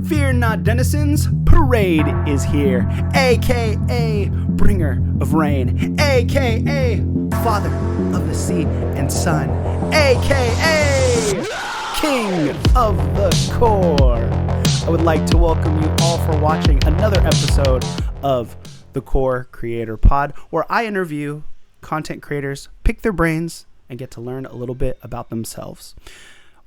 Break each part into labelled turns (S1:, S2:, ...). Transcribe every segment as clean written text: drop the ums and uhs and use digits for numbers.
S1: Fear not, denizens, Parade is here, aka Bringer of Rain, aka Father of the Sea and Sun, aka King of the Core. I would like to welcome you all for watching another episode of the Core Creator Pod, where I interview content creators, pick their brains, and get to learn a little bit about themselves.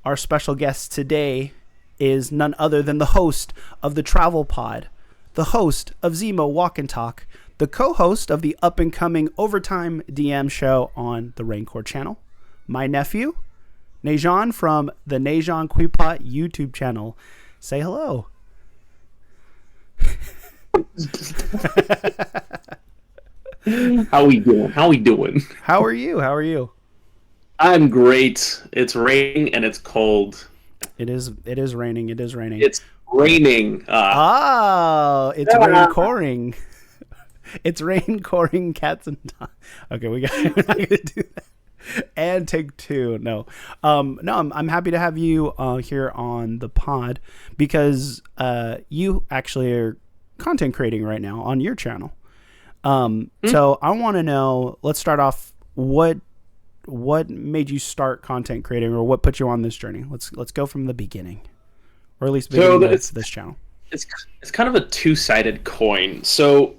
S1: Our special guest today is none other than the host of the Travel Pod, the host of Zemo Walk-N-Talks, the co-host of the up-and-coming Overtime DM show on the Raincore channel, my nephew, Nejon from the Nejon Quipot YouTube channel. Say hello.
S2: How we doing?
S1: How are you?
S2: I'm great. It's raining and it's cold.
S1: It is raining.
S2: It's raining.
S1: It's rain-coring. It's rain-coring cats and dogs. Okay, we're not gonna do that. And take two. No, I'm happy to have you here on the pod because you actually are content creating right now on your channel. So I want to know. Let's start off. What made you start content creating, or what put you on this journey? Let's go from the beginning, or at least beginning of this channel.
S2: It's kind of a two-sided coin. So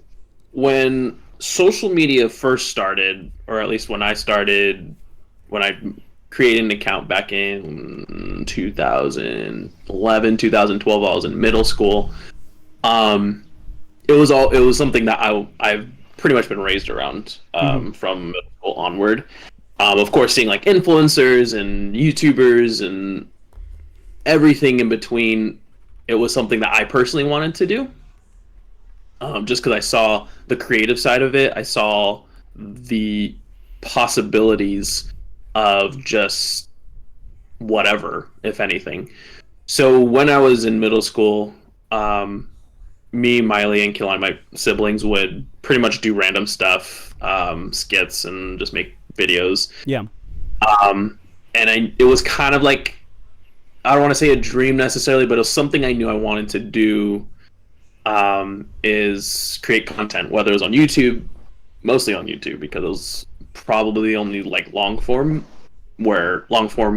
S2: when social media first started, or at least when I created an account back in 2011, 2012, I was in middle school. It was something that I've pretty much been raised around from middle school onward. Of course, seeing like influencers and YouTubers and everything in between, it was something that I personally wanted to do. Just because I saw the creative side of it, I saw the possibilities of just whatever, if anything. So when I was in middle school, me, Miley, and Keelan, my siblings, would pretty much do random stuff, skits, and just make videos.
S1: Yeah.
S2: It was kind of like, I don't want to say a dream necessarily, but it was something I knew I wanted to do, is create content, whether it was on YouTube, mostly on YouTube, because it was probably the only like long form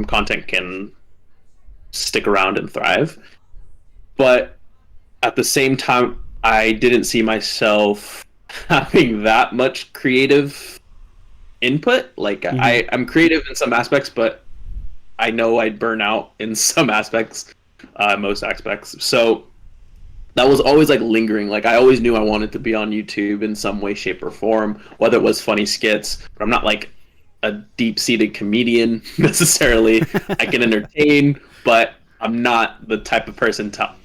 S2: content can stick around and thrive. But at the same time, I didn't see myself having that much creative input. Like I'm creative in some aspects, but I know I'd burn out in some aspects, most aspects. So that was always like lingering. Like I always knew I wanted to be on YouTube in some way, shape, or form, whether it was funny skits. But I'm not like a deep-seated comedian necessarily. I can entertain, but I'm not the type of person to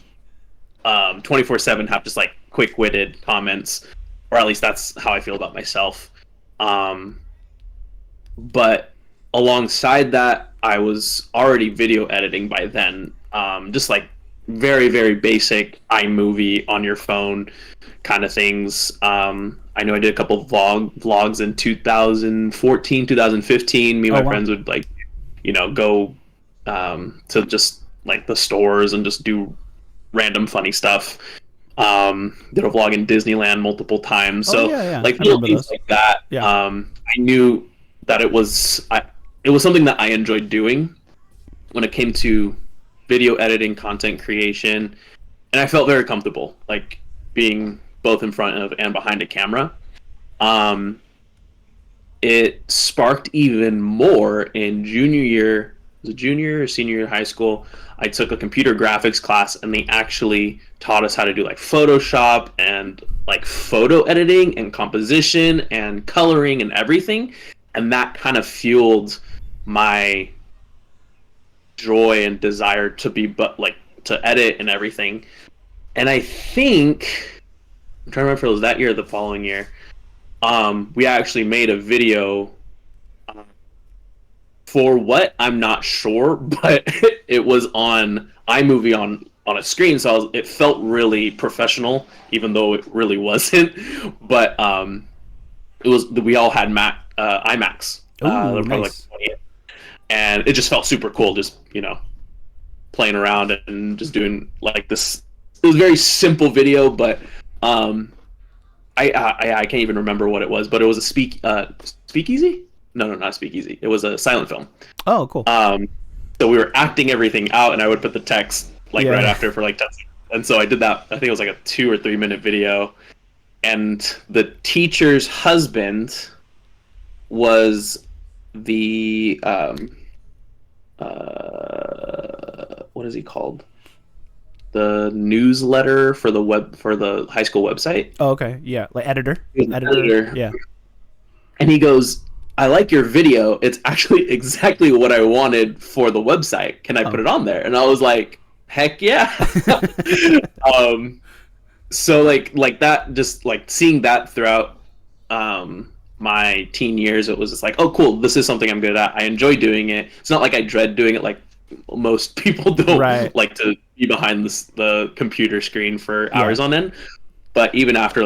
S2: 24/7 have just like quick-witted comments, or at least that's how I feel about myself. But alongside that, I was already video editing by then, just like very, very basic iMovie on your phone kind of things. I know I did a couple of vlogs in 2014, 2015. Me and my friends would like, go to just like the stores and just do random funny stuff. Did a vlog in Disneyland multiple times. So like little things like that. Yeah. I knew that it was something that I enjoyed doing when it came to video editing, content creation, and I felt very comfortable like being both in front of and behind a camera. It sparked even more in junior or senior year of high school. I took a computer graphics class, and they actually taught us how to do like Photoshop and like photo editing and composition and coloring and everything. And that kind of fueled my joy and desire to to edit and everything. And I think, I'm trying to remember if it was that year or the following year, we actually made a video for what, I'm not sure, but it was on iMovie on a screen, so it felt really professional, even though it really wasn't. But we all had iMacs.
S1: Ooh,
S2: they're probably
S1: nice.
S2: like 20. And it just felt super cool, just playing around and just doing like this was a very simple video, but I can't even remember what it was, but it was a speakeasy. No, not speakeasy. It was a silent film.
S1: Oh, cool.
S2: So we were acting everything out, and I would put the text like right after for like 10 seconds. And so I did that. I think it was like a 2 or 3 minute video, and the teacher's husband was the what is he called? The newsletter for the high school website.
S1: Oh, okay. Yeah, like editor.
S2: Editor.
S1: Yeah.
S2: And he goes, "I like your video. It's actually exactly what I wanted for the website. Can I put it on there?" And I was like, "Heck yeah!" So like that, just like seeing that throughout my teen years, it was just like, oh, cool. This is something I'm good at. I enjoy doing it. It's not like I dread doing it. Like most people don't like to be behind the computer screen for hours on end. But even after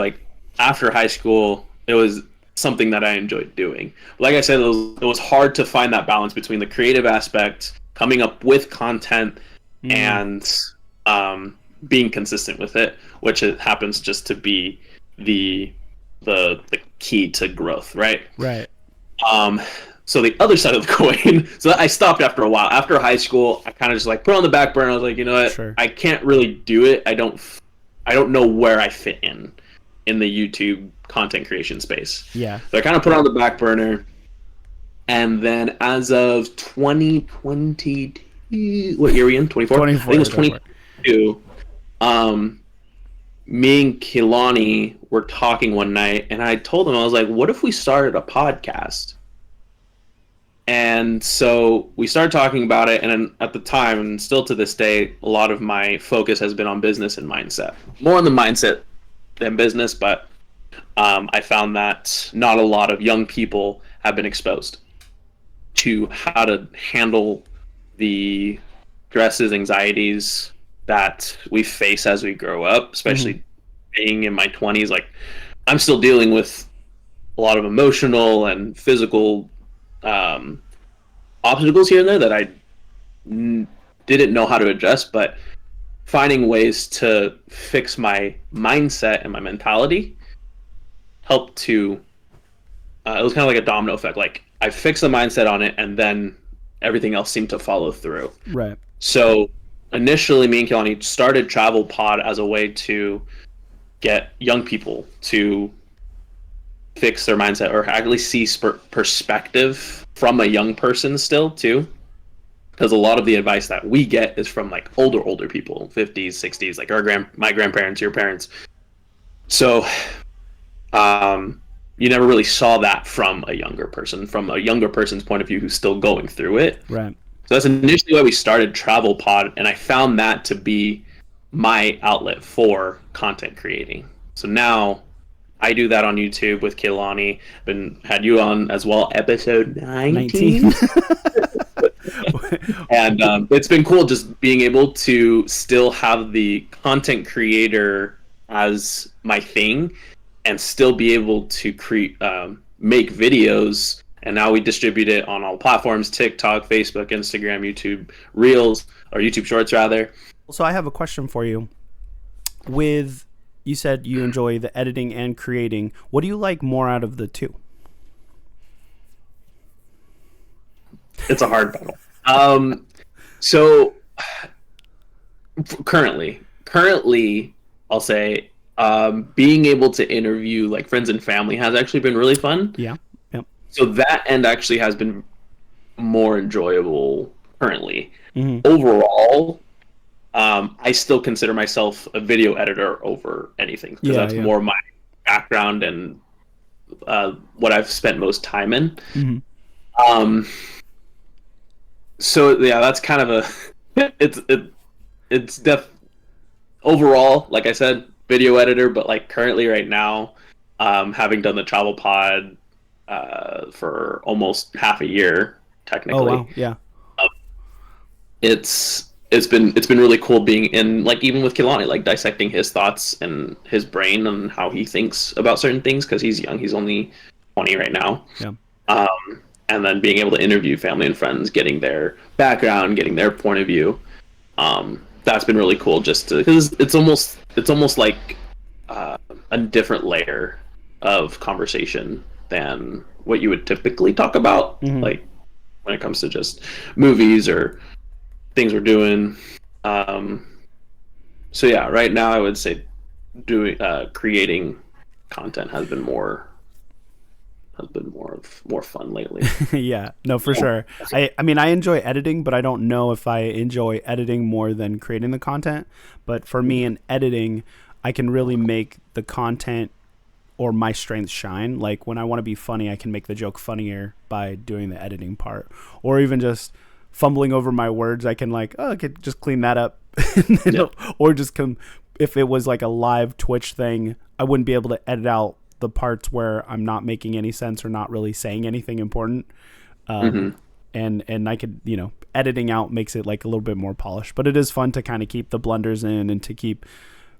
S2: high school, it was something that I enjoyed doing. Like I said, it was hard to find that balance between the creative aspect, coming up with content, and being consistent with it, which it happens just to be the key to growth, right? So the other side of the coin, so I stopped after a while. After high school, I kind of just like put it on the back burner. I was like, you know what? I can't really do it. I don't know where I fit in the YouTube content creation space.
S1: Yeah.
S2: So I kind of put it on the back burner. And then as of 2022, what year are we in? 24?
S1: 24.
S2: I think it was 22. Me and Kehlani were talking one night, and I told him, I was like, what if we started a podcast? And so we started talking about it, and at the time, and still to this day, a lot of my focus has been on business and mindset. More on the mindset than business, but I found that not a lot of young people have been exposed to how to handle the stresses, anxieties that we face as we grow up, especially being in my 20s. Like, I'm still dealing with a lot of emotional and physical obstacles here and there that I didn't know how to address, but finding ways to fix my mindset and my mentality helped to it was kind of like a domino effect. Like, I fixed the mindset on it, and then everything else seemed to follow through.
S1: Right.
S2: So initially, me and Kehlani started Travel Pod as a way to get young people to fix their mindset, or at least see perspective from a young person still too, because a lot of the advice that we get is from like older people, 50s, 60s, like my grandparents, your parents. So you never really saw that from a younger person's point of view who's still going through it.
S1: Right.
S2: So that's initially why we started Travel Pod, and I found that to be my outlet for content creating. So now I do that on YouTube with Kehlani. Had you on as well, episode 19. And it's been cool just being able to still have the content creator as my thing, and still be able to make videos. And now we distribute it on all platforms: TikTok, Facebook, Instagram, YouTube Reels, or YouTube Shorts rather.
S1: So I have a question for you. You said you enjoy the editing and creating. What do you like more out of the two?
S2: It's a hard battle. So currently, I'll say being able to interview like friends and family has actually been really fun.
S1: Yeah. Yep.
S2: So that end actually has been more enjoyable currently. Overall, I still consider myself a video editor over anything, because that's more my background and what I've spent most time in. So yeah, that's kind of it's overall, like I said, video editor, but like currently right now, having done the Travel Pod for almost half a year technically.
S1: Oh wow, yeah.
S2: It's been really cool being in, like, even with Kehlani, like dissecting his thoughts and his brain and how he thinks about certain things, because he's young, he's only 20 right now.
S1: Yeah.
S2: And then being able to interview family and friends, getting their background, getting their point of view. that's been really cool, just because it's almost like a different layer of conversation than what you would typically talk about, like when it comes to just movies or things we're doing. So yeah, right now I would say doing creating content has been more fun lately.
S1: Yeah, no, for sure. I mean, I enjoy editing, but I don't know if I enjoy editing more than creating the content. But for me in editing, I can really make the content or my strengths shine. Like when I want to be funny, I can make the joke funnier by doing the editing part, or even just fumbling over my words. I can like, oh, I could just clean that up, or just come. If it was like a live Twitch thing, I wouldn't be able to edit out the parts where I'm not making any sense or not really saying anything important. And I could, editing out makes it like a little bit more polished, but it is fun to kind of keep the blunders in and to keep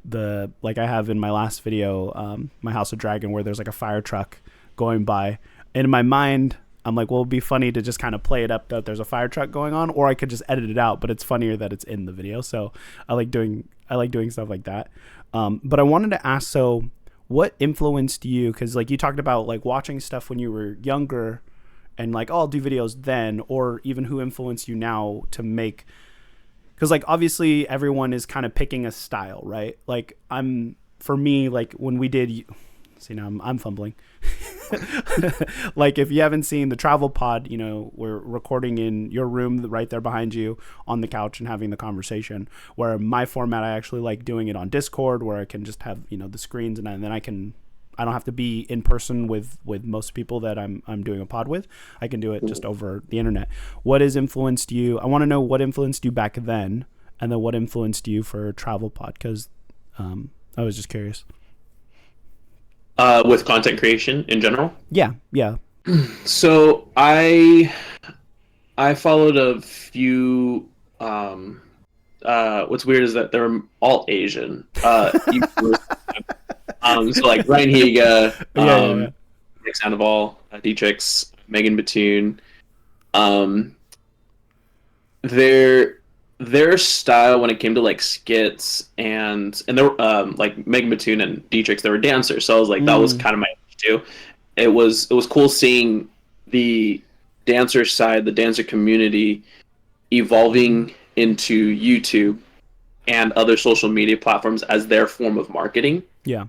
S1: the, like I have in my last video, my House of Dragon, where there's like a fire truck going by. And in my mind, I'm like, well, it'd be funny to just kind of play it up that there's a fire truck going on, or I could just edit it out, but it's funnier that it's in the video. So I like doing stuff like that. But I wanted to ask, so what influenced you? Because like you talked about like watching stuff when you were younger and like, oh, I'll do videos then, or even who influenced you now to make, because like obviously everyone is kind of picking a style, right? Like for me, like when we did, see now I'm fumbling. Like if you haven't seen the travel pod, we're recording in your room right there behind you on the couch and having the conversation, where my format, I actually like doing it on Discord, where I can just have, the screens, and then I don't have to be in person with most people that I'm doing a pod with. I can do it just over the internet. What has influenced you? I want to know what influenced you back then, and then what influenced you for travel pod, because I was just curious.
S2: With content creation in general?
S1: Yeah.
S2: So I followed a few. What's weird is that they're all Asian. So like Ryan Higa, Nick Sandoval, Dietrich, Megan Batoon. Their style when it came to like skits and they were like Megan Batoon and Dietrich, they were dancers, so I was like that was kind of my age too. It was cool seeing the dancer side, the dancer community evolving into YouTube and other social media platforms as their form of marketing.
S1: Yeah.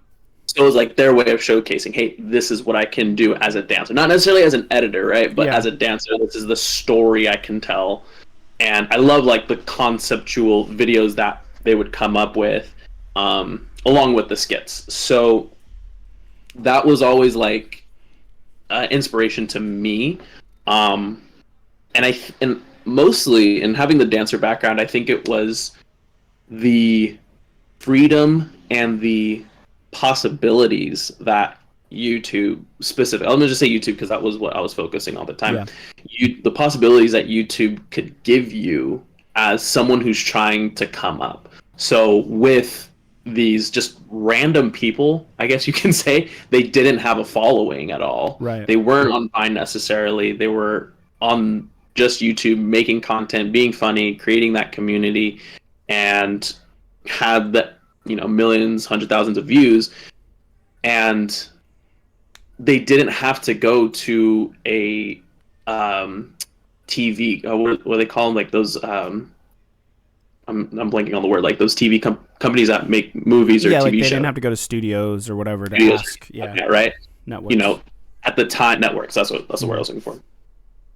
S2: So it was like their way of showcasing, hey, this is what I can do as a dancer. Not necessarily as an editor, right? But as a dancer, this is the story I can tell. And I love like the conceptual videos that they would come up with, along with the skits. So that was always like inspiration to me. And mostly in having the dancer background, I think it was the freedom and the possibilities that YouTube specific. I'm gonna just say YouTube because that was what I was focusing all the time. Yeah. The possibilities that YouTube could give you as someone who's trying to come up. So with these just random people, I guess you can say, they didn't have a following at all.
S1: Right.
S2: They weren't on Vine necessarily. They were on just YouTube, making content, being funny, creating that community, and had the millions, 100,000s of views, and they didn't have to go to a TV. What do they call them? Like those. I'm blanking on the word. Like those TV companies that make movies or TV
S1: like they
S2: shows.
S1: Didn't have to go to studios or whatever to ask.
S2: Yeah, right.
S1: Networks.
S2: At the time, networks. That's the word I was looking for.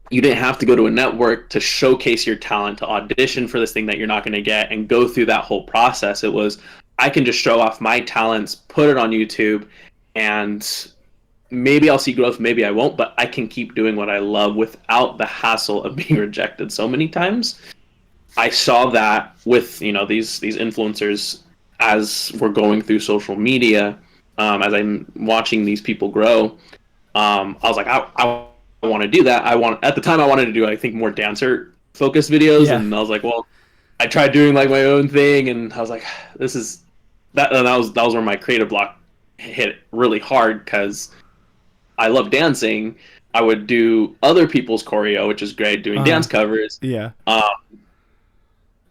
S2: You didn't have to go to a network to showcase your talent, to audition for this thing that you're not going to get, and go through that whole process. It was, I can just show off my talents, put it on YouTube, and maybe I'll see growth, maybe I won't, but I can keep doing what I love without the hassle of being rejected so many times. I saw that with these influencers as we're going through social media, as I'm watching these people grow. I was like, I want to do that. At the time I wanted to do, I think, more dancer focused videos, and I was like, well, I tried doing like my own thing, and I was like, this is that. And that was where my creative block hit really hard, because I love dancing. I would do other people's choreo, which is great, doing dance covers.
S1: Yeah.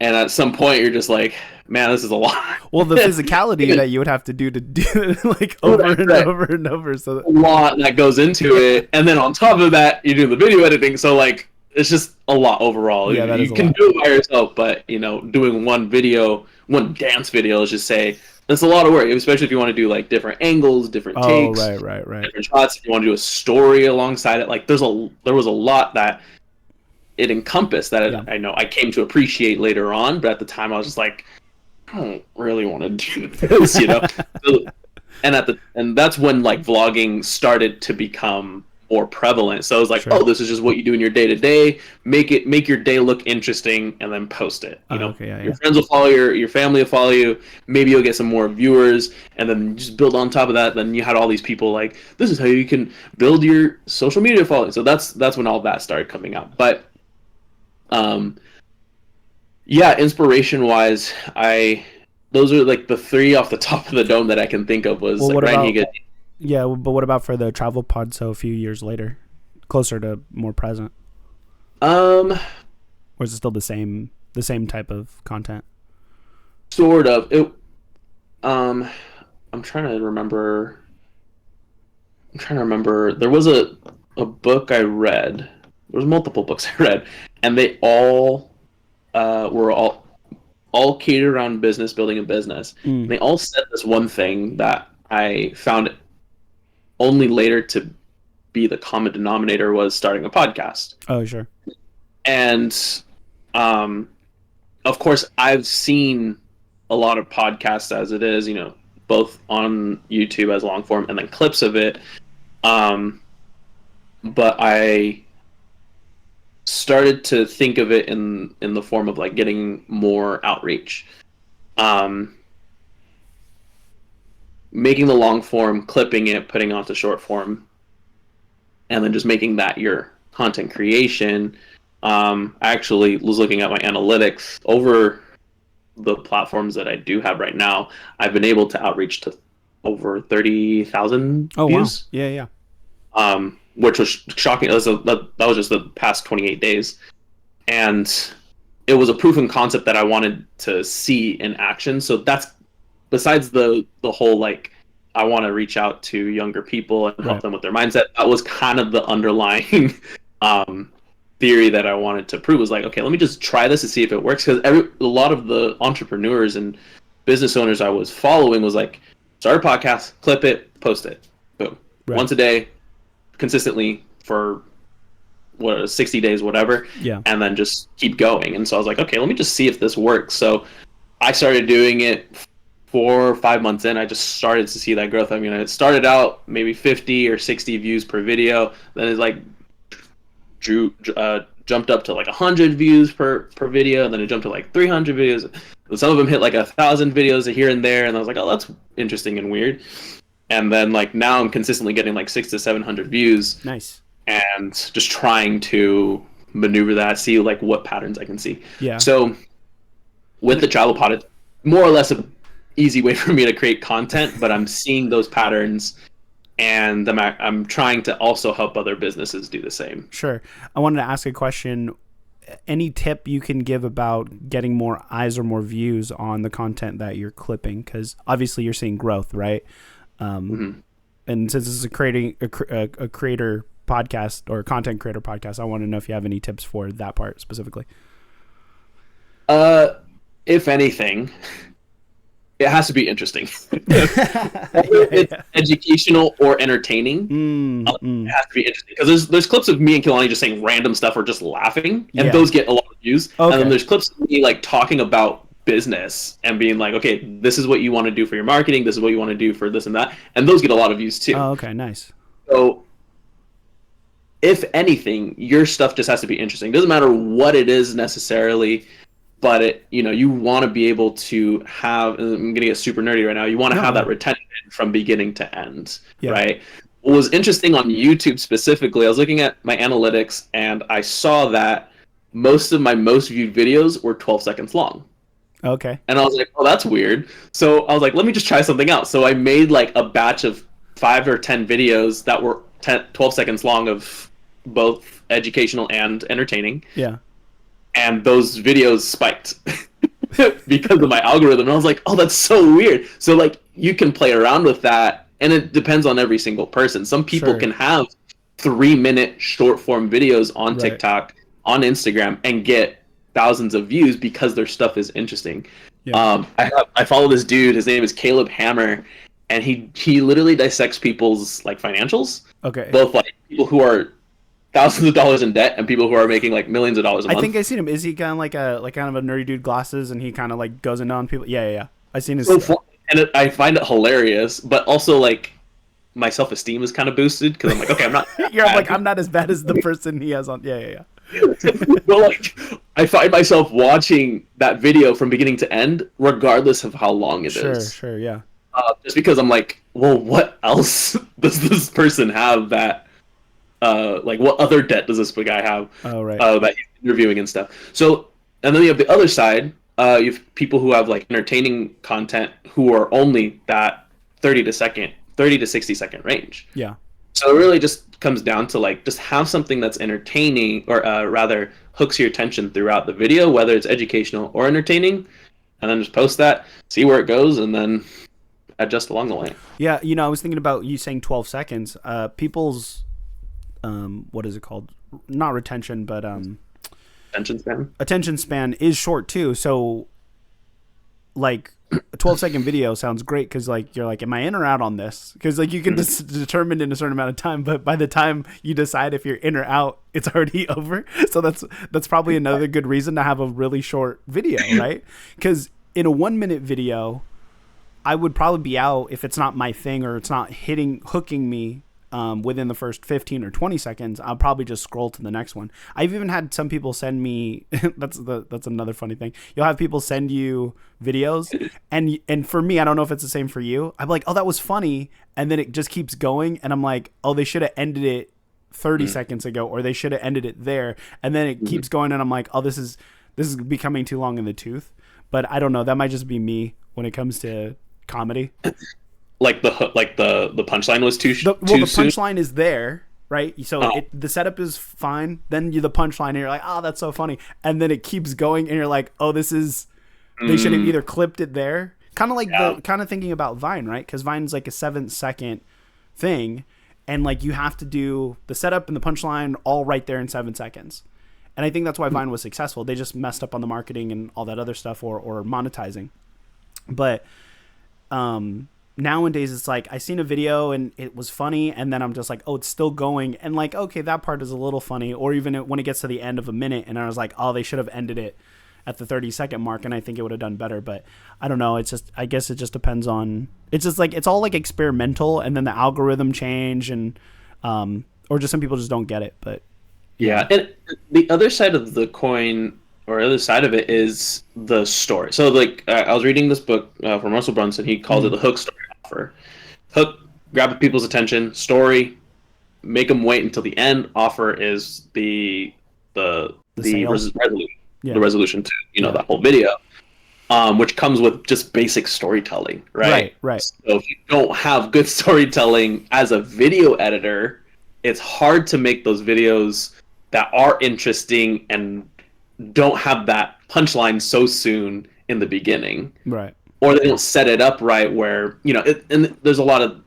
S2: And at some point, you're just like, man, this is a lot.
S1: Well, the physicality that you would have to do it like over and over and over. So
S2: a lot that goes into it, and then on top of that, you do the video editing. So like, it's just a lot overall.
S1: Yeah,
S2: you can do it by yourself, but doing one dance video, let's just say, that's a lot of work, especially if you want to do like different angles, different takes,
S1: right,
S2: different shots. If you want to do a story alongside it, like there was a lot that it encompassed that I know I came to appreciate later on, but at the time I was just like, I don't really want to do this, and that's when like vlogging started to become more prevalent. So I was like, oh, this is just what you do in your day to day. Make your day look interesting, and then post it. Your friends will follow your family will follow you. Maybe you'll get some more viewers, and then just build on top of that. Then you had all these people like, this is how you can build your social media following. So that's when all that started coming out. But inspiration wise, those are like the three off the top of the dome that I can think of was like Henig.
S1: Yeah, but what about for the travel pod? So a few years later, closer to more present. Or is it still the same type of content?
S2: Sort of. I'm trying to remember. There was a book I read. There was multiple books I read, and they all were all catered around business, building a business. They all said this one thing that I found only later to be the common denominator was starting a podcast.
S1: Oh, sure.
S2: And of course, I've seen a lot of podcasts as it is, both on YouTube as long form and then clips of it. But I started to think of it in the form of like getting more outreach. Making the long form, clipping it, putting it onto short form, and then just making that your content creation. I actually was looking at my analytics over the platforms that I do have right now. I've been able to outreach to over 30,000 views.
S1: Wow. Yeah.
S2: Which was shocking. That was just the past 28 days. And it was a proof of concept that I wanted to see in action. So that's, besides the whole like I want to reach out to younger people and help them with their mindset, that was kind of the underlying theory that I wanted to prove. Was like, okay, let me just try this to see if it works, because a lot of the entrepreneurs and business owners I was following was like, start a podcast, clip it, post it, boom, once a day, consistently for 60 days, whatever, and then just keep going. And so I was like, okay, let me just see if this works. So I started doing it 4 or 5 months in. I just started to see that growth. I mean, it started out maybe 50 or 60 views per video. Then it like jumped up to like 100 views per video. And then it jumped to like 300 videos. And some of them hit like 1,000 videos here and there. And I was like, oh, that's interesting and weird. And then like now I'm consistently getting like 600 to 700 views.
S1: Nice.
S2: And just trying to maneuver that, see like what patterns I can see.
S1: Yeah.
S2: So with the travel pod, it's more or less a easy way for me to create content, but I'm seeing those patterns, and I'm trying to also help other businesses do the same.
S1: Sure. I wanted to ask a question. Any tip you can give about getting more eyes or more views on the content that you're clipping? Because obviously you're seeing growth, right? And since this is a creator podcast or a content creator podcast, I want to know if you have any tips for that part specifically.
S2: If anything, it has to be interesting. It's educational or entertaining. It has to be interesting, because there's clips of me and Kilani just saying random stuff or just laughing, and those get a lot of views. And then there's clips of me like talking about business and being like, okay, this is what you want to do for your marketing, this is what you want to do for this and that, and those get a lot of views too.
S1: Oh, okay, nice.
S2: So if anything, your stuff just has to be interesting. Doesn't matter what it is necessarily, but you want to be able to have, and I'm gonna get super nerdy right now, you want to have that retention from beginning to end, right? What was interesting on YouTube specifically, I was looking at my analytics and I saw that most of my most viewed videos were 12 seconds long.
S1: Okay.
S2: And I was like, oh, that's weird. So I was like, let me just try something out. So I made like a batch of 5 or 10 videos that were 12 seconds long, of both educational and entertaining.
S1: Yeah.
S2: and those videos spiked because of my algorithm. And I was like, oh, that's so weird. So like you can play around with that, and it depends on every single person. Some people can have 3-minute short form videos on TikTok, on Instagram, and get thousands of views because their stuff is interesting. I follow this dude. His name is Caleb Hammer, and he literally dissects people's like financials.
S1: Okay.
S2: Both like people who are thousands of dollars in debt and people who are making like millions of dollars a month.
S1: I think I've seen him. Is he kind of like kind of a nerdy dude, glasses, and he kind of like goes in on people? Yeah. I've seen his.
S2: And I find it hilarious, but also like my self-esteem is kind of boosted because I'm like, okay, I'm not.
S1: You're like, I'm not as bad as the person he has on. Yeah.
S2: But like, I find myself watching that video from beginning to end, regardless of how long it is.
S1: Sure, yeah.
S2: Just because I'm like, well, what else does this person have that? Like, what other debt does this guy have?
S1: Oh, right.
S2: That he's interviewing and stuff. So, and then you have the other side. You have people who have like entertaining content who are only that 30 to 60 second range.
S1: Yeah.
S2: So it really just comes down to like just have something that's entertaining, or rather hooks your attention throughout the video, whether it's educational or entertaining, and then just post that, see where it goes, and then adjust along the way.
S1: Yeah, I was thinking about you saying 12 seconds. People's what is it called? Not retention, but attention span is short too. So like a 12-second video sounds great because like you're like, am I in or out on this? Because like you can just determine in a certain amount of time, but by the time you decide if you're in or out, it's already over. So that's probably another good reason to have a really short video, right? Because in a 1-minute video, I would probably be out if it's not my thing or it's not hooking me within the first 15 or 20 seconds. I'll probably just scroll to the next one. I've even had some people send me that's another funny thing. You'll have people send you videos and for me, I don't know if it's the same for you. I'm like, oh, that was funny, and then it just keeps going, and I'm like, oh, they should have ended it 30 seconds ago, or they should have ended it there, and then it keeps going, and I'm like, oh, this is becoming too long in the tooth. But I don't know, that might just be me when it comes to comedy.
S2: Like the punchline was too soon.
S1: The punchline is there, right? So the setup is fine. Then the punchline, and you're like, oh, that's so funny. And then it keeps going, and you're like, oh, this is. They should have either clipped it there, kind of like kind of thinking about Vine, right? Because Vine's like a 7-second thing, and like you have to do the setup and the punchline all right there in 7 seconds. And I think that's why Vine was successful. They just messed up on the marketing and all that other stuff, or monetizing. But nowadays it's like I seen a video and it was funny, and then I'm just like, oh, it's still going, and like, okay, that part is a little funny. Or even when it gets to the end of a minute and I was like, oh, they should have ended it at the 30-second mark, and I think it would have done better. But I don't know, it's just, I guess it just depends on, it's just like, it's all like experimental, and then the algorithm change, and or just some people just don't get it. But
S2: yeah, and the other side of the coin, or other side of it, is the story. So like I was reading this book from Russell Brunson. He calls it the hook story offer. Hook, grab people's attention. Story, make them wait until the end. Offer is the resolution to that whole video, which comes with just basic storytelling, right?
S1: Right.
S2: So if you don't have good storytelling as a video editor, it's hard to make those videos that are interesting and don't have that punchline so soon in the beginning,
S1: right?
S2: Or they don't set it up right, where and there's a lot of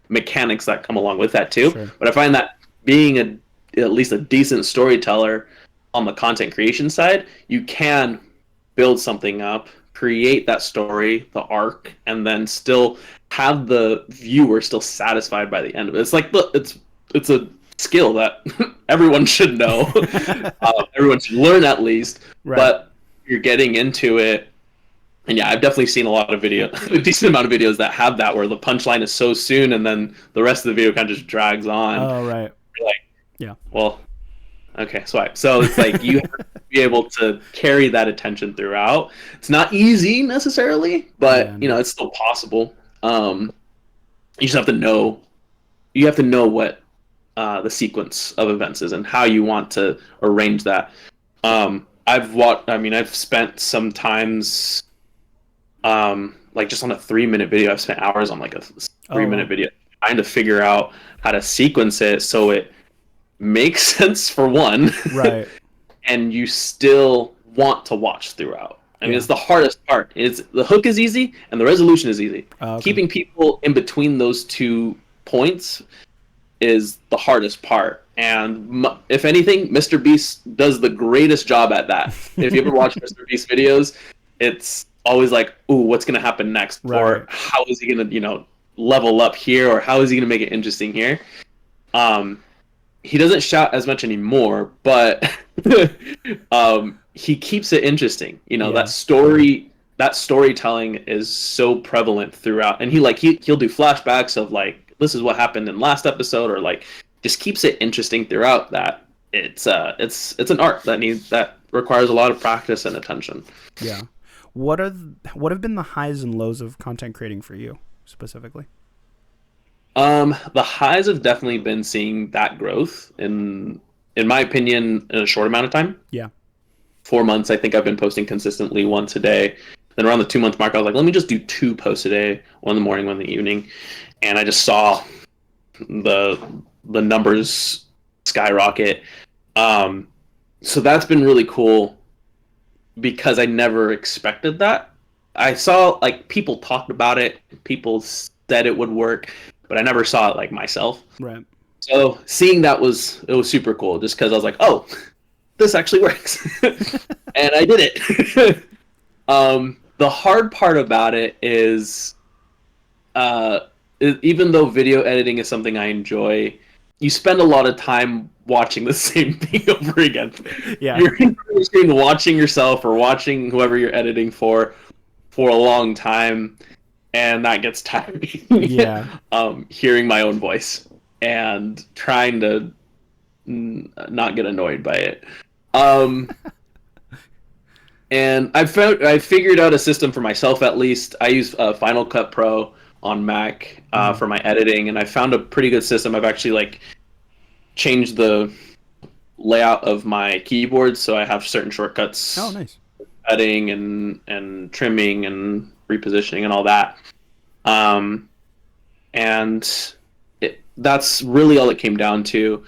S2: mechanics that come along with that too.
S1: Sure.
S2: But I find that being at least a decent storyteller on the content creation side, you can build something up, create that story, the arc, and then still have the viewer still satisfied by the end of it. It's like it's a skill that everyone should know. Everyone should learn at least. Right. But you're getting into it, and yeah, I've definitely seen a lot of a decent amount of videos that have that, where the punchline is so soon, and then the rest of the video kind of just drags on.
S1: Oh, right.
S2: You're like,
S1: yeah.
S2: Well, okay, swipe. So it's like you have to be able to carry that attention throughout. It's not easy necessarily, but it's still possible. You just have to know. You have to know what the sequence of events is and how you want to arrange that. I've spent some times, like just on a 3-minute video. I've spent hours on like a 3-minute video trying to figure out how to sequence it so it makes sense for one,
S1: right?
S2: and you still want to watch throughout. I mean, it's the hardest part. It's the hook is easy and the resolution is easy.
S1: Okay.
S2: Keeping people in between those 2 points is the hardest part. And if anything, Mr. Beast does the greatest job at that. If you ever watch Mr. Beast videos, it's always like, ooh, what's going to happen next?
S1: Right.
S2: Or how is he going to, level up here? Or how is he going to make it interesting here? He doesn't shout as much anymore, but he keeps it interesting. That storytelling is so prevalent throughout, and he'll do flashbacks of like, this is what happened in last episode, or like just keeps it interesting throughout. That it's an art that requires a lot of practice and attention.
S1: Yeah. What have been the highs and lows of content creating for you specifically?
S2: The highs have definitely been seeing that growth in my opinion, in a short amount of time.
S1: Yeah.
S2: 4 months, I think I've been posting consistently once a day. Then around the 2-month mark, I was like, let me just do 2 posts a day, one in the morning, one in the evening. And I just saw the numbers skyrocket. So that's been really cool because I never expected that. I saw like people talked about it, people said it would work, but I never saw it like myself.
S1: Right.
S2: So seeing that was super cool, just because I was like, oh, this actually works. And I did it. The hard part about it is, even though video editing is something I enjoy, you spend a lot of time watching the same thing over again.
S1: Yeah.
S2: You're in front of the screen watching yourself or watching whoever you're editing for a long time, and that gets tiring.
S1: Yeah.
S2: Hearing my own voice and trying to not get annoyed by it. And I figured out a system for myself, at least. I use Final Cut Pro on Mac for my editing, and I found a pretty good system. I've actually like changed the layout of my keyboard, so I have certain shortcuts.
S1: Oh, nice.
S2: Cutting and trimming and repositioning and all that. And that's really all it came down to.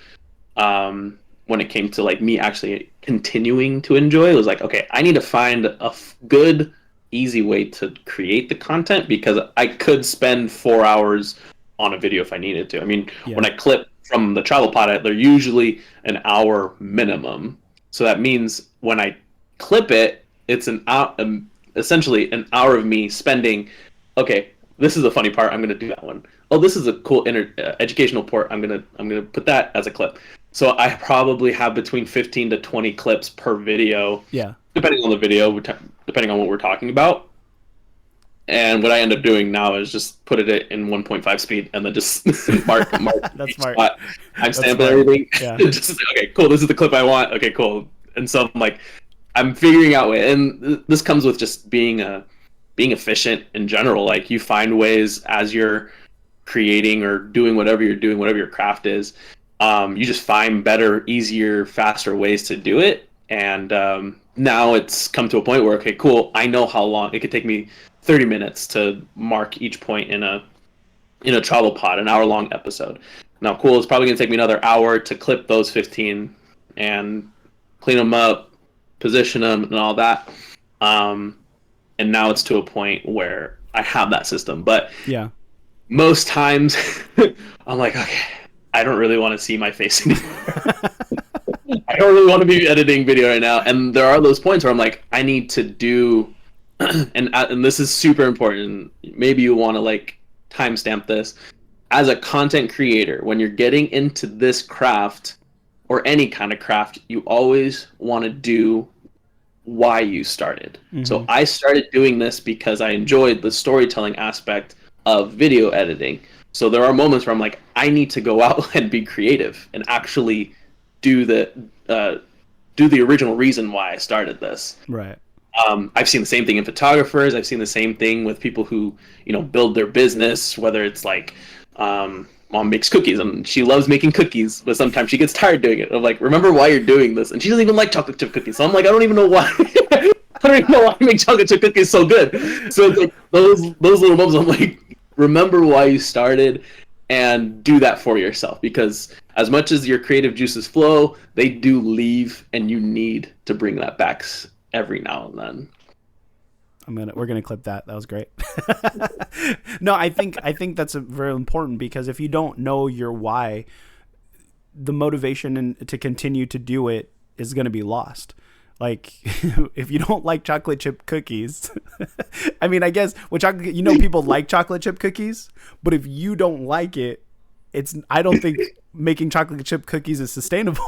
S2: When it came to like me actually continuing to enjoy, it was like, okay, I need to find a good, easy way to create the content, because I could spend 4 hours on a video if I needed to. I mean, when I clip from the travel pod, they're usually an hour minimum. So that means when I clip it, it's an hour, essentially an hour of me spending, okay, this is the funny part, I'm going to do that one. Oh, this is a cool educational part, I'm going to put that as a clip. So I probably have between 15 to 20 clips per video. Yeah. Depending on the video, depending on what we're talking about. And what I end up doing now is just put it in 1.5 speed and then just mark
S1: That's smart.
S2: Spot. I'm stamping everything.
S1: Yeah.
S2: Just, okay, cool, this is the clip I want. Okay, cool. And so I'm figuring out ways, and this comes with just being efficient in general. Like, you find ways as you're creating or doing whatever you're doing, whatever your craft is. You just find better, easier, faster ways to do it. And now it's come to a point where, okay, cool, I know how long it could take me. 30 minutes to mark each point in a travel pod, an hour-long episode. Now, cool, it's probably going to take me another hour to clip those 15 and clean them up, position them, and all that. And now it's to a point where I have that system. But yeah, most times I'm like, okay, I don't really want to see my face anymore. I don't really want to be editing video right now. And there are those points where I'm like, I need to do... and this is super important. Maybe you want to like timestamp this. As a content creator, when you're getting into this craft or any kind of craft, you always want to do why you started. Mm-hmm. So I started doing this because I enjoyed the storytelling aspect of video editing. So there are moments where I'm like, I need to go out and be creative and actually do the original reason why I started this. Right. I've seen the same thing in photographers. I've seen the same thing with people who, build their business, whether it's like, mom makes cookies and she loves making cookies, but sometimes she gets tired doing it. I'm like, remember why you're doing this. And she doesn't even like chocolate chip cookies. So I'm like, I don't even know why. I don't even know why I make chocolate chip cookies so good. So it's like those little moments, I'm like, remember why you started and do that for yourself, because as much as your creative juices flow, they do leave, and you need to bring that back every now and then.
S1: We're gonna clip that. That was great. No, I think that's very important, because if you don't know your why, the motivation to continue to do it is going to be lost. Like, if you don't like chocolate chip cookies, I mean, I guess with chocolate, people like chocolate chip cookies, but if you don't like it, I don't think making chocolate chip cookies is sustainable.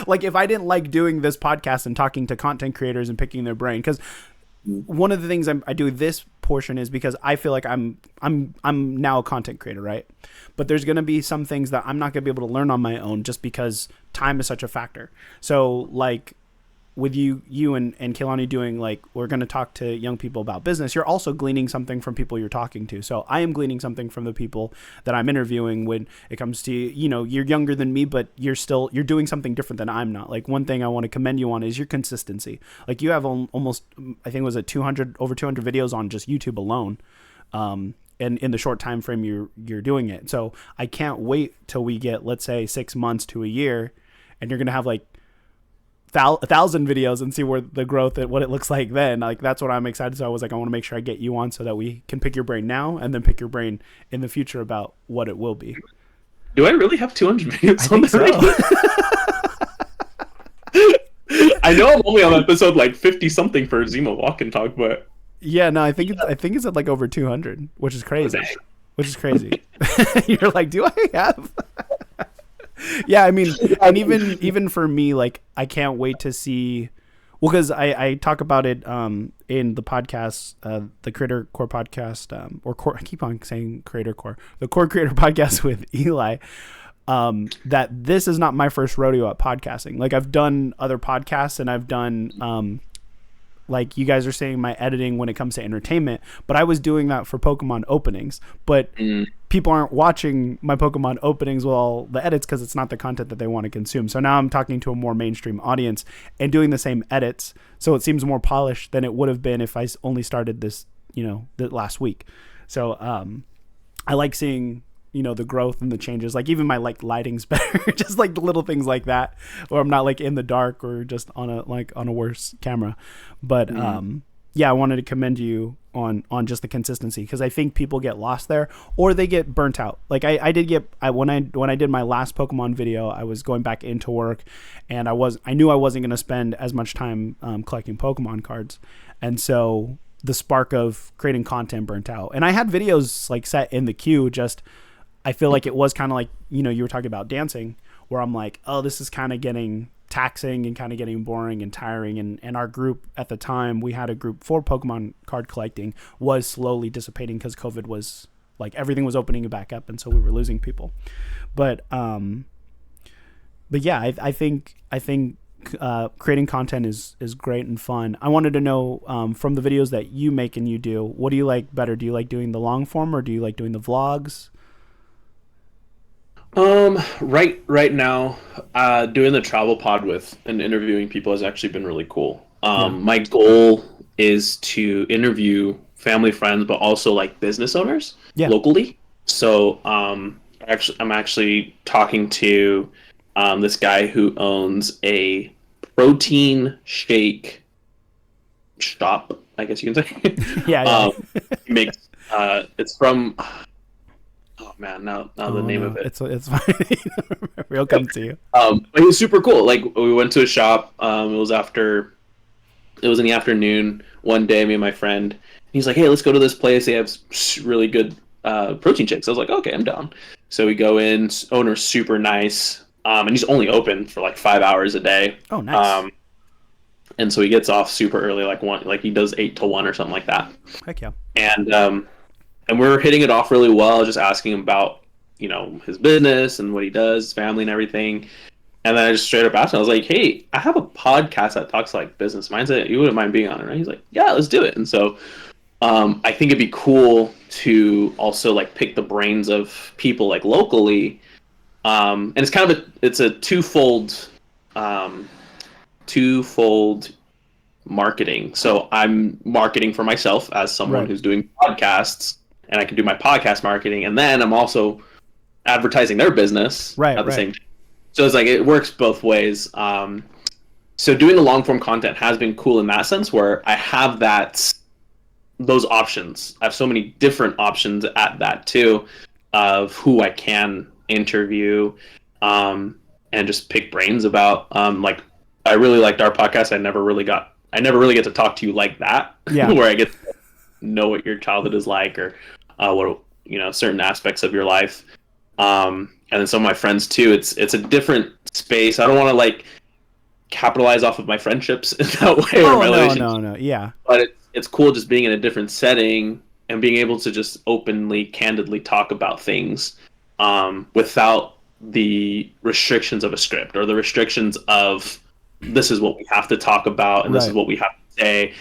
S1: Like, if I didn't like doing this podcast and talking to content creators and picking their brain, because one of the things I do this portion is because I feel like I'm now a content creator, right? But there's going to be some things that I'm not going to be able to learn on my own, just because time is such a factor. So like with you and Kehlani doing, like, we're going to talk to young people about business, you're also gleaning something from people you're talking to. So I am gleaning something from the people that I'm interviewing when it comes to, you're younger than me, but you're doing something different than I'm not. Like, one thing I want to commend you on is your consistency. Like, you have almost, I think it was over 200 videos on just YouTube alone. And in the short time frame you're doing it. So I can't wait till we get, let's say, 6 months to a year, and you're going to have like 1,000 videos and see where the growth and what it looks like then. Like, that's what I'm excited. So I was like, I want to make sure I get you on so that we can pick your brain now and then pick your brain in the future about what it will be.
S2: Do I really have 200 videos on
S1: So.
S2: I know I'm only on episode like 50 something for Zemo Walk-N-Talk, but
S1: yeah, no, I think it's at like over 200, which is crazy. You're like, do I have? Yeah, I mean, and even for me, like, I can't wait to see. Well, because I talk about it in the podcast, the Creator Core podcast, I keep on saying Creator Core, the Core Creator podcast with Eli. That this is not my first rodeo at podcasting. Like, I've done other podcasts, and I've done like you guys are saying, my editing when it comes to entertainment, but I was doing that for Pokemon openings. But people aren't watching my Pokemon openings with all the edits because it's not the content that they want to consume. So now I'm talking to a more mainstream audience and doing the same edits. So it seems more polished than it would have been if I only started this, the last week. So I like seeing, the growth and the changes. Like, even my lighting's better, just like the little things like that, or I'm not like in the dark or just on a worse camera. But yeah, I wanted to commend you on just the consistency, because I think people get lost there, or they get burnt out. Like I when I did my last Pokemon video, I was going back into work, and I knew I wasn't going to spend as much time collecting Pokemon cards, and so the spark of creating content burnt out. And I had videos like set in the queue, just I feel like it was kind of like, you were talking about dancing, where I'm like, oh, this is kind of getting taxing and kind of getting boring and tiring. And our group at the time, we had a group for Pokemon card collecting, was slowly dissipating because COVID was like, everything was opening back up. And so we were losing people. But yeah, I think creating content is great and fun. I wanted to know from the videos that you make and you do, what do you like better? Do you like doing the long form, or do you like doing the vlogs?
S2: Right now, doing the travel pod with and interviewing people has actually been really cool. My goal is to interview family, friends, but also like business owners locally. So, I'm actually talking to this guy who owns a protein shake shop, I guess you can say.
S1: Yeah.
S2: He makes it's from. Oh man, now the name of it.
S1: It's fine. It'll come to you.
S2: But it was super cool. Like, we went to a shop. It was in the afternoon one day, me and my friend. He's like, hey, let's go to this place. They have really good protein shakes. I was like, okay, I'm down. So we go in. Owner's super nice. And he's only open for like 5 hours a day.
S1: Oh, nice.
S2: And so he gets off super early, like he does 8 to 1 or something like that.
S1: Heck yeah.
S2: And we're hitting it off really well, just asking him about, his business and what he does, his family and everything. And then I just straight up asked him, I was like, hey, I have a podcast that talks like business mindset. You wouldn't mind being on it, right? He's like, yeah, let's do it. And so I think it'd be cool to also like pick the brains of people like locally. And it's kind of it's a twofold marketing. So I'm marketing for myself as someone who's doing podcasts, and I can do my podcast marketing, and then I'm also advertising their business at the same time. So it's like it works both ways. So doing the long form content has been cool in that sense, where I have those options. I have so many different options at that too, of who I can interview, and just pick brains about. Like I really liked our podcast. I never really get to talk to you like that, where I get to know what your childhood is like, or what certain aspects of your life. And then some of my friends too. It's a different space. I don't want to like capitalize off of my friendships in that way, or my relationships.
S1: No, yeah.
S2: But it's cool just being in a different setting and being able to just openly, candidly talk about things, without the restrictions of a script or the restrictions of this is what we have to talk about and this is what we have to say.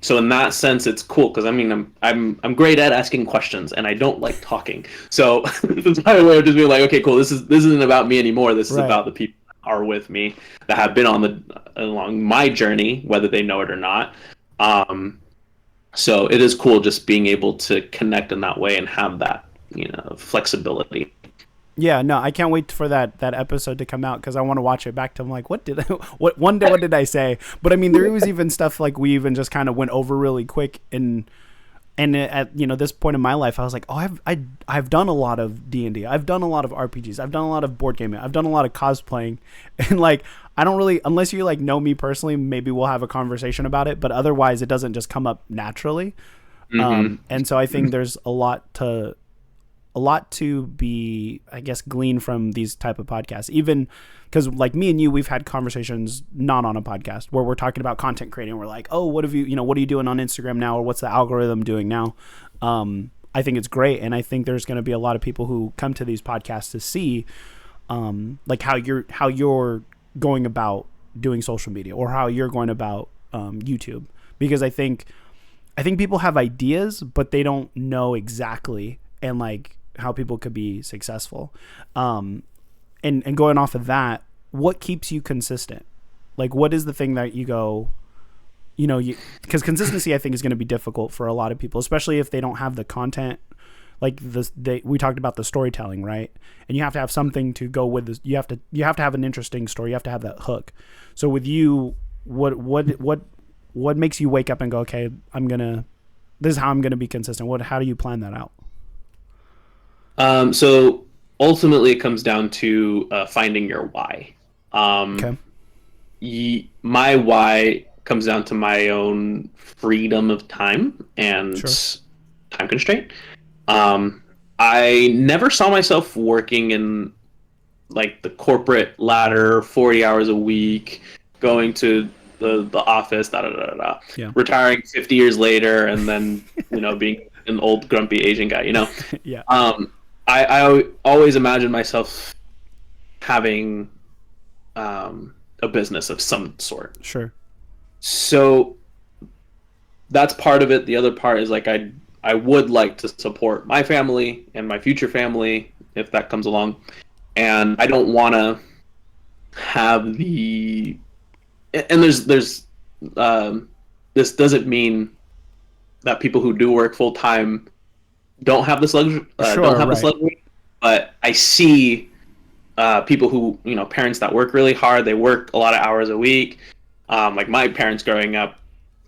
S2: So in that sense, it's cool because I mean I'm great at asking questions and I don't like talking. So it's my way of just being like, okay, cool. This isn't about me anymore. This is about the people that are with me, that have been along my journey, whether they know it or not. So it is cool just being able to connect in that way and have that flexibility.
S1: Yeah, no, I can't wait for that episode to come out because I want to watch it back to. I'm like, what did I say? But I mean, there was even stuff like we even just kind of went over really quick, and at this point in my life, I was like, oh, I've done a lot of D&D, I've done a lot of RPGs, I've done a lot of board gaming, I've done a lot of cosplaying, and like I don't really, unless you like know me personally, maybe we'll have a conversation about it, but otherwise it doesn't just come up naturally. And so I think there's a lot to be, I guess, glean from these type of podcasts, even because like me and you, we've had conversations not on a podcast where we're talking about content creating. We're like, oh, what are you doing on Instagram now? Or what's the algorithm doing now? I think it's great. And I think there's going to be a lot of people who come to these podcasts to see, like how you're going about doing social media or how you're going about, YouTube, because I think people have ideas, but they don't know exactly, and like, how people could be successful. And going off of that, what keeps you consistent? Like, what is the thing that you go, because consistency, I think, is going to be difficult for a lot of people, especially if they don't have the content. Like we talked about the storytelling, right? And you have to have something to go with this. You have to have an interesting story. You have to have that hook. So with you, what makes you wake up and go, okay, this is how I'm going to be consistent. How do you plan that out?
S2: So ultimately it comes down to finding your why. Okay. My why comes down to my own freedom of time and time constraint. I never saw myself working in like the corporate ladder, 40 hours a week, going to the office, retiring 50 years later, and then being an old grumpy Asian guy.
S1: Yeah.
S2: I always imagined myself having a business of some sort.
S1: Sure.
S2: So that's part of it. The other part is like I would like to support my family and my future family if that comes along, and I don't want to have the. And there's this doesn't mean that people who do work full time don't have this luxury. This luxury, but I see people who parents that work really hard. They work a lot of hours a week. Like my parents growing up,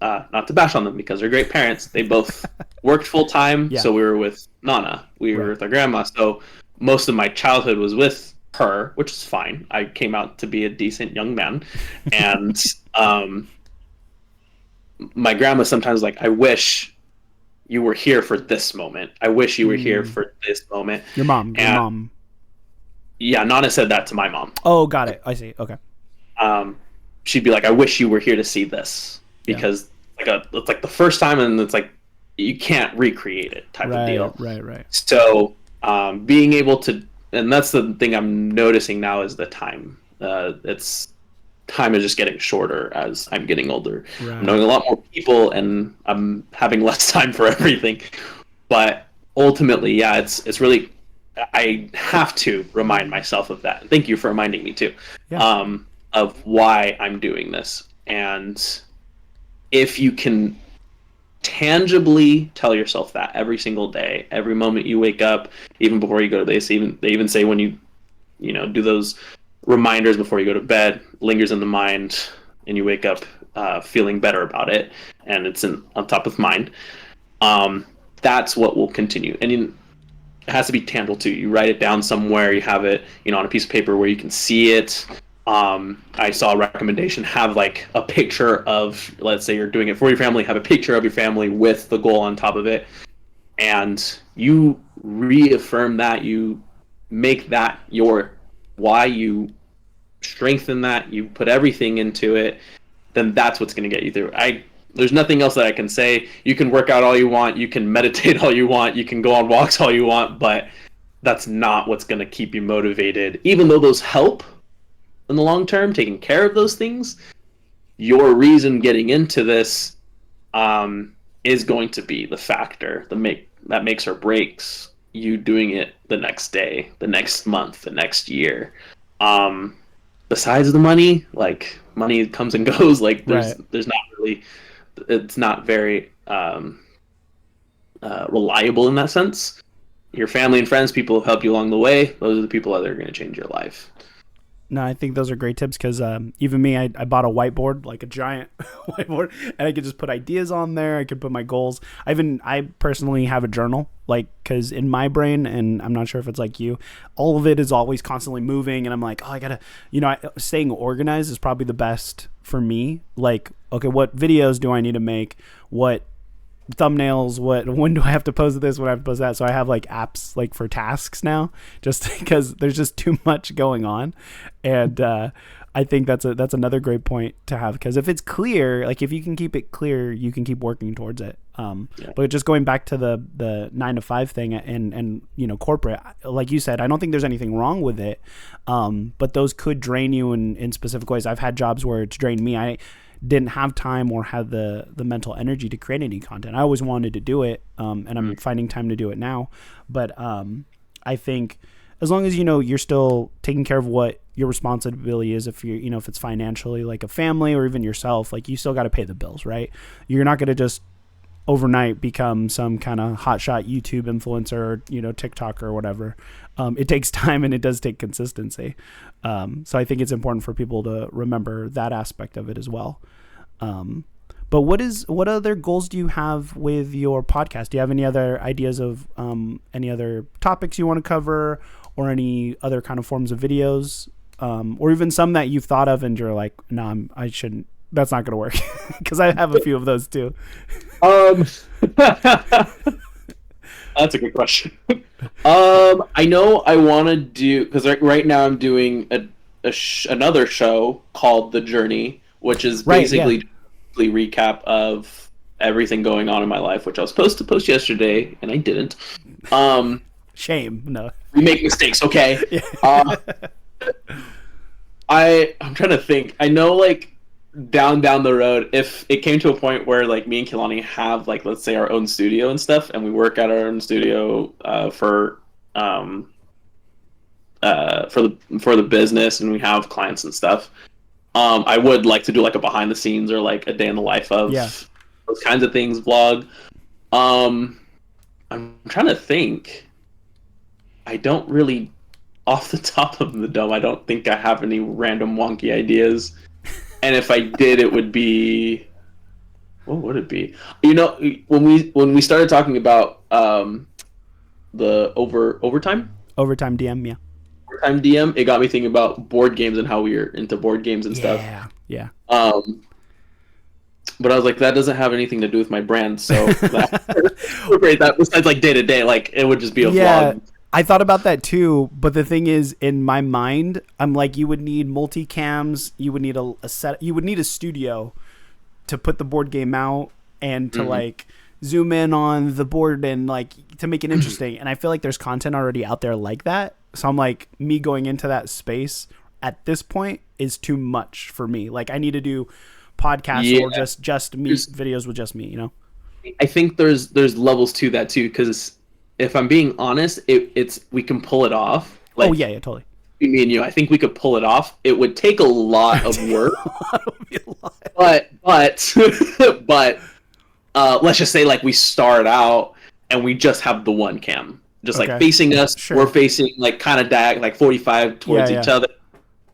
S2: not to bash on them because they're great parents. They both worked full time. Yeah. So we were with Nana. We were with our grandma. So most of my childhood was with her, which is fine. I came out to be a decent young man, and my grandma sometimes like, I wish you were here for this moment. I wish you were here for this moment.
S1: Your mom.
S2: Yeah, Nana said that to my mom.
S1: Oh, got it. I see. Okay.
S2: She'd be like, I wish you were here to see this, because it's like the first time, and it's like you can't recreate it type of deal.
S1: Right.
S2: So being able to, and that's the thing I'm noticing now, is the time. Time is just getting shorter as I'm getting older. Right. I'm knowing a lot more people, and I'm having less time for everything. But ultimately, yeah, it's really, I have to remind myself of that. Thank you for reminding me too, of why I'm doing this. And if you can tangibly tell yourself that every single day, every moment you wake up, even before you go to bed. They even say when you know, do those reminders before you go to bed, lingers in the mind, and you wake up feeling better about it, and it's on top of mind. That's what will continue, and it has to be tangible too. You write it down somewhere, you have it, you know, on a piece of paper where you can see it. I saw a recommendation, have like a picture of, let's say you're doing it for your family, have a picture of your family with the goal on top of it, and you reaffirm that, you make that your why, you strengthen that, you put everything into it, then that's what's going to get you through. There's nothing else that I can say. You can work out all you want, you can meditate all you want, you can go on walks all you want, but that's not what's going to keep you motivated. Even though those help in the long term, taking care of those things, your reason getting into this is going to be the factor that makes or breaks you doing it the next day, the next month, the next year. Besides the money, like, money comes and goes. Like, there's not really, it's not very reliable in that sense. Your family and friends, people who help you along the way, those are the people that are going to change your life.
S1: No, I think those are great tips because even me, I bought a whiteboard, like a giant whiteboard, and I could just put ideas on there. I could put my goals. I personally have a journal, like, because in my brain, and I'm not sure if it's like you, all of it is always constantly moving, and I'm like, oh, I gotta, staying organized is probably the best for me. Like, okay, what videos do I need to make? What thumbnails, when do I have to post this, when I have to post that? So I have like apps like for tasks now, just because there's just too much going on. And I think that's another great point to have, because if it's clear, like if you can keep it clear, you can keep working towards it. But just going back to the 9 to 5 thing and corporate, like you said, I don't think there's anything wrong with it, but those could drain you in specific ways. I've had jobs where it's drained me. I didn't have time or had the mental energy to create any content. I always wanted to do it, and I'm finding time to do it now. But I think as long as you're still taking care of what your responsibility is, if if it's financially, like a family or even yourself, like you still got to pay the bills, right? You're not going to just overnight become some kind of hotshot YouTube influencer or TikToker or whatever. It takes time, and it does take consistency. So I think it's important for people to remember that aspect of it as well. But what other goals do you have with your podcast? Do you have any other ideas of any other topics you want to cover, or any other kind of forms of videos, or even some that you've thought of and you're like, no, I shouldn't. That's not going to work, because I have a few of those too.
S2: That's a good question. I know I want to do, because right now I'm doing another show called The Journey, which is basically a recap of everything going on in my life, which I was supposed to post yesterday and I didn't.
S1: Shame. No,
S2: we make mistakes, okay? Yeah. I'm trying to think. I know, like, down the road, if it came to a point where like me and Kehlani have, like, let's say our own studio and stuff, and we work at our own studio for the business, and we have clients and stuff, I would like to do like a behind the scenes or like a day in the life of those kinds of things, vlog. I'm trying to think. I don't really, off the top of the dome, I don't think I have any random wonky ideas. And if I did, it would be, what would it be? When we started talking about the overtime
S1: DM, yeah.
S2: Overtime DM, it got me thinking about board games and how we are into board games and stuff.
S1: Yeah.
S2: But I was like, that doesn't have anything to do with my brand, so that besides like day to day, like it would just be a vlog.
S1: I thought about that too, but the thing is, in my mind, I'm like, you would need multicams, you would need a set, you would need a studio to put the board game out and to like zoom in on the board and like to make it interesting. And I feel like there's content already out there like that. So I'm like, me going into that space at this point is too much for me. Like, I need to do podcasts or just me, videos with just me,
S2: I think there's levels to that too, because if I'm being honest, it's we can pull it off. Like,
S1: totally.
S2: Me and you, I think we could pull it off. It would take a lot of work, but let's just say like we start out and we just have the one cam, just like facing us.
S1: Sure.
S2: We're facing like kind of like 45 towards each other,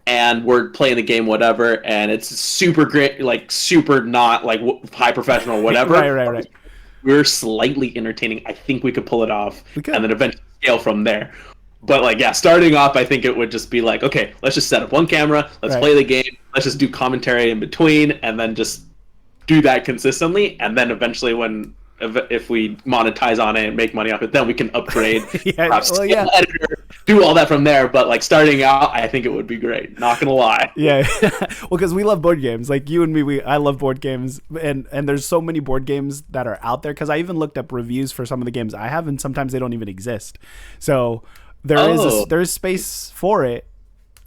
S2: and we're playing the game, whatever. And it's super great, like super not like high professional, whatever.
S1: right.
S2: We're slightly entertaining. I think we could pull it off, and then eventually scale from there. But like, yeah, starting off, I think it would just be like, okay, let's just set up one camera, let's play the game, let's just do commentary in between, and then just do that consistently. And then eventually, if we monetize on it and make money off it, then we can upgrade, editor, do all that from there. But like starting out, I think it would be great. Not gonna lie.
S1: Yeah, well, because we love board games. Like you and me, I love board games, and there's so many board games that are out there. Because I even looked up reviews for some of the games I have, and sometimes they don't even exist. So there's space for it.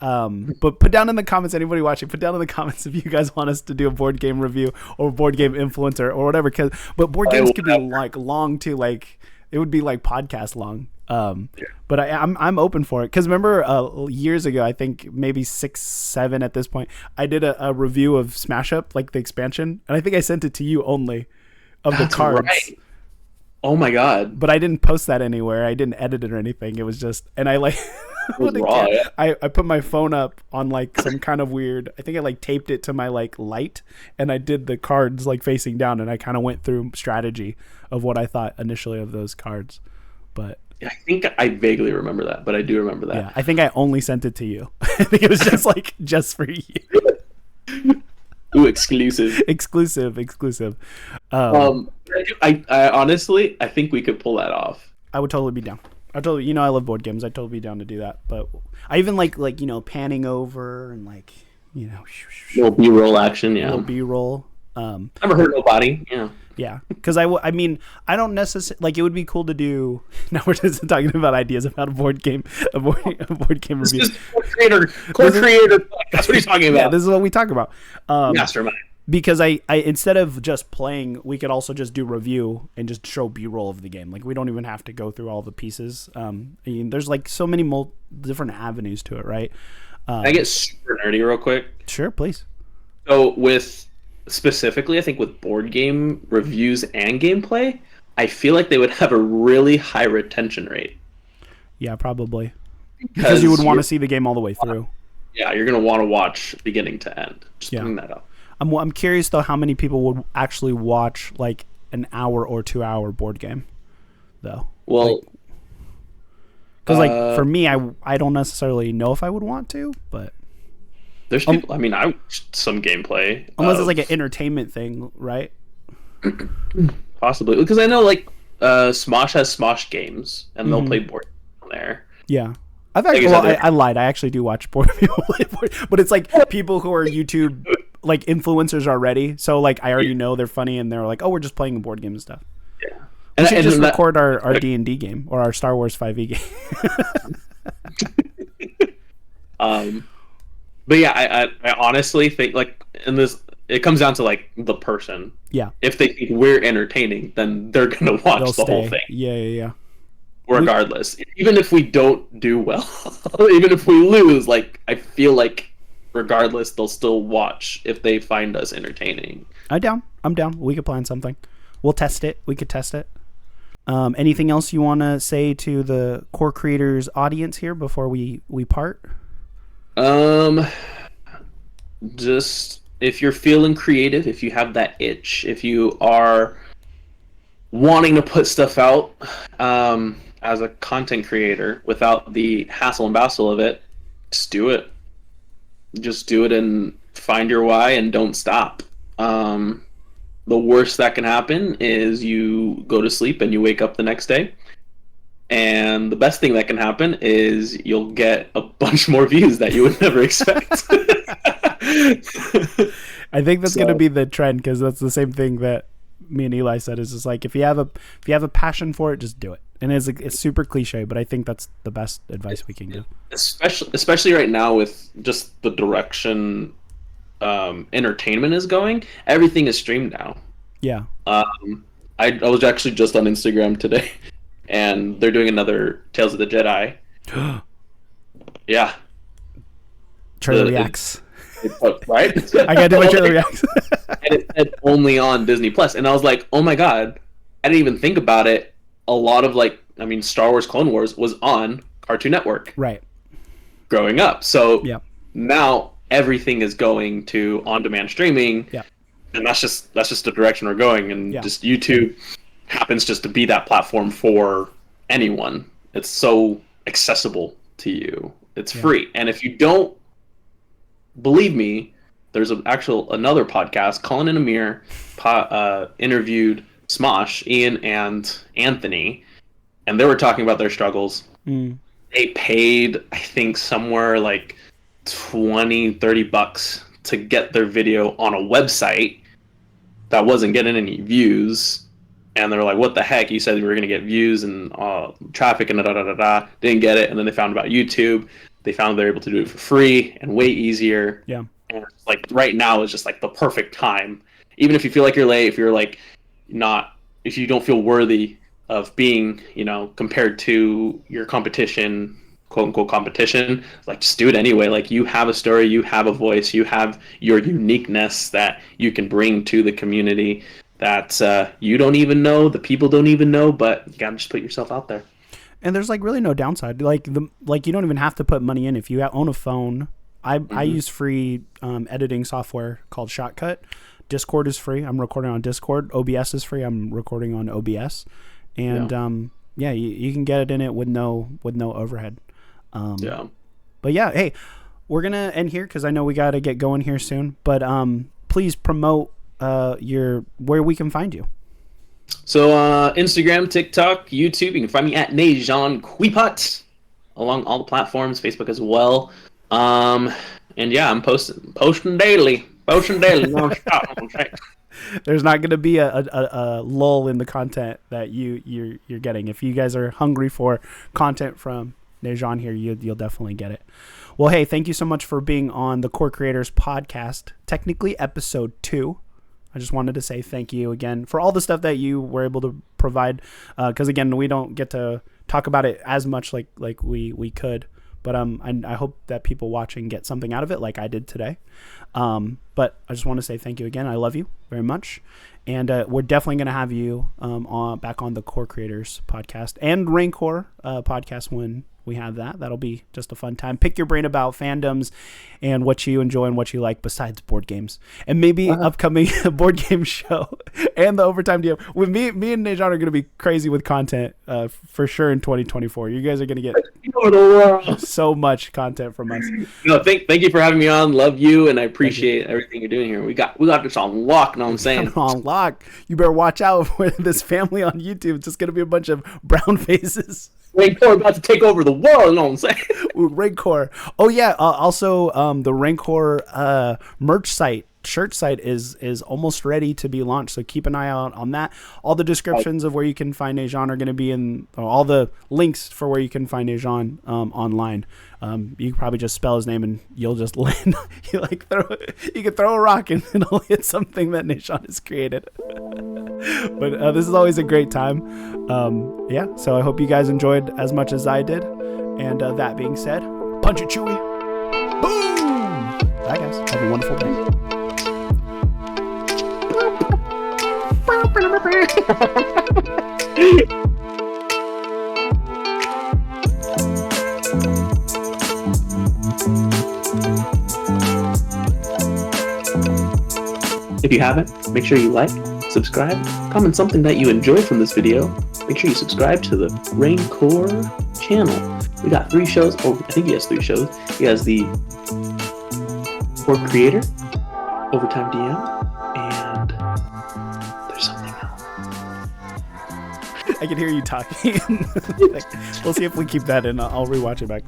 S1: But put down in the comments, anybody watching, put down in the comments if you guys want us to do a board game review or board game influencer or whatever. But board games could be like long too. Like it would be like podcast long. But I'm open for it. Cause remember, years ago, I think maybe 6, 7 at this point, I did a review of Smash Up, like the expansion. And I think I sent it to you only of the cards. Right.
S2: Oh my God.
S1: But I didn't post that anywhere. I didn't edit it or anything. It was just, and I like, I put my phone up on like some kind of weird, I think I like taped it to my like light, and I did the cards like facing down, and I kind of went through strategy of what I thought initially of those cards. But
S2: I think I vaguely remember that, but I do remember that.
S1: Yeah, I think I only sent it to you. I think it was just for you.
S2: Ooh, exclusive. I honestly, I think we could pull that off.
S1: I would totally be down. I love board games. I'd totally be down to do that. But I even like panning over and like
S2: little B-roll action. Yeah,
S1: little B-roll.
S2: Never hurt nobody. Yeah.
S1: Yeah, because I mean, I don't necessarily like. It would be cool to do. Now we're just talking about ideas about a board game review.
S2: Core creator. That's what he's talking about.
S1: Yeah, this is what we talk about.
S2: Mastermind.
S1: Because I instead of just playing, we could also just do review and just show B-roll of the game. Like we don't even have to go through all the pieces. There's like so many different avenues to it, right?
S2: Can I get super nerdy real quick?
S1: Sure, please.
S2: So specifically, I think with board game reviews and gameplay, I feel like they would have a really high retention rate.
S1: Yeah, probably. Because you would want to see the game all the way through.
S2: Yeah, you're going to want to watch beginning to end. Just bring that up.
S1: I'm curious, though, how many people would actually watch like an hour or 2 hour board game, though.
S2: Well,
S1: because like for me, I don't necessarily know if I would want to, but
S2: there's people. I mean, I watched some gameplay.
S1: Unless it's like an entertainment thing, right?
S2: Possibly, because I know like Smosh has Smosh games, and they'll play board on there.
S1: Yeah. I lied. I actually do watch board people play board, but it's like people who are YouTube like influencers already. So like I already know they're funny, and they're like, oh, we're just playing a board game and stuff.
S2: Yeah.
S1: We should just record our D&D game or our Star Wars 5e
S2: game. But yeah, I honestly think like in this, it comes down to like the person.
S1: Yeah.
S2: If they think we're entertaining, then they're gonna watch the whole thing.
S1: Yeah.
S2: Regardless, even if we don't do well, even if we lose, like I feel like regardless, they'll still watch if they find us entertaining.
S1: I'm down. We could plan something. We'll test it. We could test it. Anything else you want to say to the Core Creators audience here before we part?
S2: Just if you're feeling creative, if you have that itch, if you are wanting to put stuff out as a content creator without the hassle and bustle of it, just do it. Just do it and find your why and don't stop. The worst that can happen is you go to sleep and you wake up the next day. And the best thing that can happen is you'll get a bunch more views that you would never expect.
S1: I think that's going to be the trend, because that's the same thing that me and Eli said. Is just like if you have a passion for it, just do it. And it's super cliche, but I think that's the best advice we can give.
S2: Especially right now with just the direction entertainment is going. Everything is streamed now.
S1: Yeah.
S2: I was actually just on Instagram today, and they're doing another Tales of the Jedi. Yeah.
S1: Charlie reacts.
S2: right?
S1: I got to do my trailer reacts.
S2: And it said only on Disney Plus, and I was like, oh my god, I didn't even think about it. A lot of Star Wars Clone Wars was on Cartoon Network,
S1: Right,
S2: growing up. So
S1: yeah,
S2: now everything is going to on-demand streaming,
S1: yeah,
S2: and that's just the direction we're going. And
S1: yeah.
S2: just YouTube happens just to be that platform for anyone. It's so accessible to you. It's free, and if you don't believe me, there's another podcast. Colin and Amir interviewed Smosh, Ian, and Anthony, and they were talking about their struggles. They paid, I think, somewhere like $20-$30 to get their video on a website that wasn't getting any views, and they were like, what the heck, you said we were going to get views and traffic and da-da-da-da-da. Didn't get it. And then they found about YouTube. They found they're able to do it for free and way easier.
S1: Yeah.
S2: And like right now is just like the perfect time. Even if you feel like you're late, if you're like if you don't feel worthy of being, compared to your competition, quote unquote competition, like just do it anyway. Like, you have a story, you have a voice, you have your uniqueness that you can bring to the community that you don't even know, the people don't even know, but you gotta just put yourself out there.
S1: And there's like really no downside. Like you don't even have to put money in if you own a phone. I use free editing software called Shotcut. Discord is free. I'm recording on Discord. OBS is free. I'm recording on OBS. And you can get it in it with no overhead. But yeah, hey, we're gonna end here because I know we gotta get going here soon. But please promote where we can find you.
S2: So Instagram, TikTok, YouTube. You can find me at Nejon Quipot along all the platforms, Facebook as well. And yeah, I'm posting daily. There's
S1: not going to be a lull in the content that you're getting. If you guys are hungry for content from Nejon here, you'll definitely get it. Well, hey, thank you so much for being on the Core Creators Podcast, technically episode 2. I just wanted to say thank you again for all the stuff that you were able to provide. Because again, we don't get to talk about it as much like we could. But I hope that people watching get something out of it like I did today. But I just want to say thank you again. I love you very much. And we're definitely going to have you back on the Core Creators Podcast and Raincore podcast when we have that. That'll be just a fun time. Pick your brain about fandoms and what you enjoy and what you like besides board games. And maybe upcoming board game show and the Overtime DM. With me and Nejon are going to be crazy with content for sure in 2024. You guys are going to get so much content from us.
S2: No, thank you for having me on. Love you, and I appreciate everything you're doing here. We got this on lock, know what I'm saying?
S1: On lock. You better watch out for this family on YouTube. It's just going to be a bunch of brown faces.
S2: Raincore about to take over the world, you know what I'm saying?
S1: Raincore. Oh yeah. Also, the Raincore merch site, shirt site is almost ready to be launched. So keep an eye out on that. All the descriptions of where you can find Nejon are going to be in all the links for where you can find Nejon online. You can probably just spell his name and you'll just land. You can throw a rock and it'll hit something that Nejon has created. But this is always a great time. So I hope you guys enjoyed as much as I did. And that being said, punch it, Chewy. Boom! Bye, guys. Have a wonderful day.
S2: If you haven't, make sure you like, subscribe, comment something that you enjoyed from this video. Make sure you subscribe to the Raincore channel. We got 3 shows. Oh, I think he has 3 shows. He has the Core Creator, Overtime DM, and there's something else.
S1: I can hear you talking. We'll see if we keep that in. I'll rewatch it back.